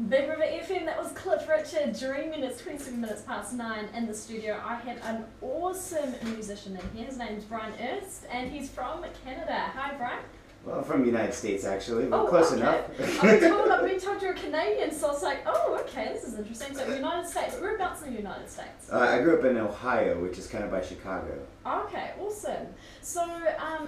Big River FM, that was Cliff Richard dreaming. It's 27 minutes past 9 in the studio. I have an awesome musician in here. His name's Ernst, and he's from Canada. Hi, Brian. Well, I'm from the United States, actually, but close enough. I've been told you're a Canadian, so I was like, oh, okay, this is interesting. So, United States, whereabouts in the United States? I grew up in Ohio, which is kind of by Chicago. Okay, awesome. So,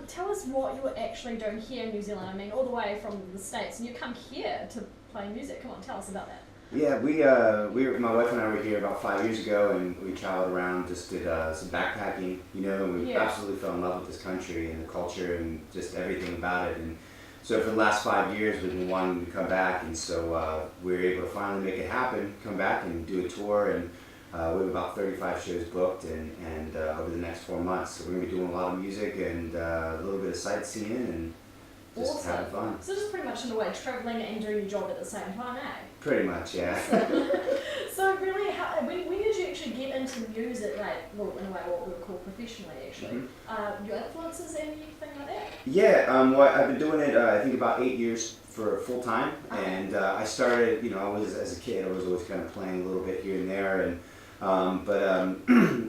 tell us what you're actually doing here in New Zealand. I mean, all the way from the States, and you come here to play music. Come on, tell us about that. Yeah, my wife and I were here about 5 years ago, and we traveled around, just did some backpacking, and we absolutely fell in love with this country and the culture and just everything about it. And so for the last 5 years, we've been wanting to come back, and so we were able to finally make it happen, come back and do a tour, and we have about 35 shows booked, and over the next 4 months. So we're going to be doing a lot of music and a little bit of sightseeing and just having fun. So just pretty much in a way, travelling and doing your job at the same time, eh? Pretty much, yeah. So really, when did you actually get into music, like, well, in a way, what we would call professionally, actually? Mm-hmm. Your influences, anything like that? Yeah, well, I've been doing it, I think about 8 years for full time, and I started, I was, as a kid, I was always kind of playing a little bit here and there, and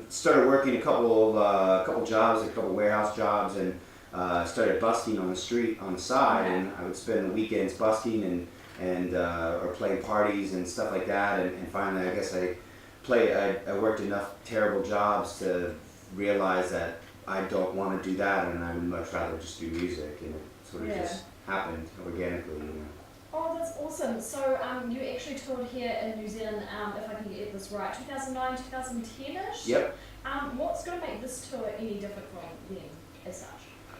started working a couple jobs, a couple warehouse jobs, and started busking on the street on the side, and I would spend the weekends busking and or playing parties and stuff like that, and finally I guess I worked enough terrible jobs to realize that I don't want to do that, and I would much rather just do music, and it sort of just happened organically. Oh, that's awesome. So you actually toured here in New Zealand, if I can get this right, 2009, 2010-ish? Yep. What's going to make this tour any different from then, as such?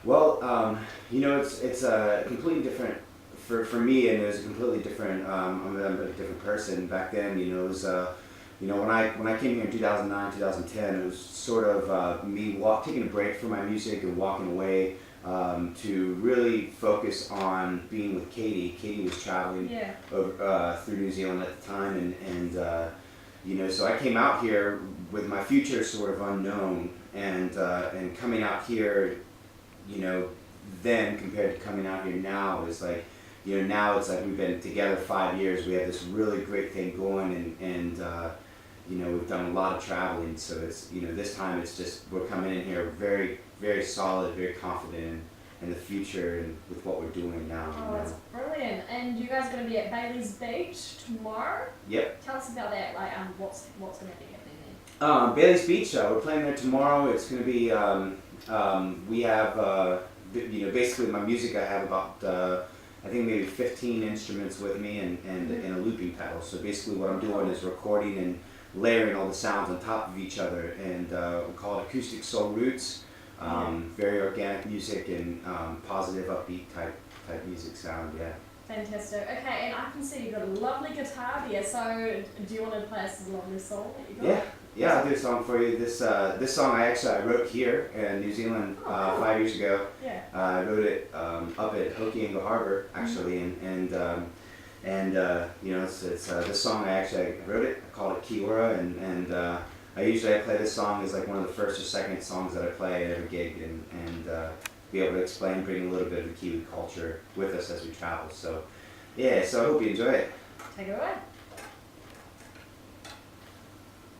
Well, it's a completely different, for me, and it was a completely different, I'm a different person. Back then, it was, when I came here in 2009, 2010, it was sort of me taking a break from my music and walking away to really focus on being with Katie. Katie was traveling through New Zealand at the time, and so I came out here with my future sort of unknown, and coming out here, then compared to coming out here now is like, now it's like we've been together 5 years. We have this really great thing going, and we've done a lot of traveling. So it's, this time it's just, we're coming in here very, very solid, very confident in the future and with what we're doing now. Oh, that's brilliant. And you guys are going to be at Bailey's Beach tomorrow? Yep. Tell us about that, like what's going to be happening there? Bailey's Beach, we're playing there tomorrow. It's going to be, we have, basically my music, I have about, I think maybe 15 instruments with me and a looping pedal. So basically what I'm doing is recording and layering all the sounds on top of each other, and we call it acoustic soul roots. Very organic music and positive, upbeat type music sound, yeah. Fantastic. Okay, and I can see you've got a lovely guitar there, so do you want to play us a lovely song that you got? Yeah, I'll do a song for you. This song I wrote here in New Zealand 5 years ago. Yeah. I wrote it up at Hokianga Harbor, actually, and it's this song I wrote it. I called it Kiora, and I usually play this song as like one of the first or second songs that I play at every gig, and be able to bring a little bit of the Kiwi culture with us as we travel. So, yeah, so I hope you enjoy it. Take it away.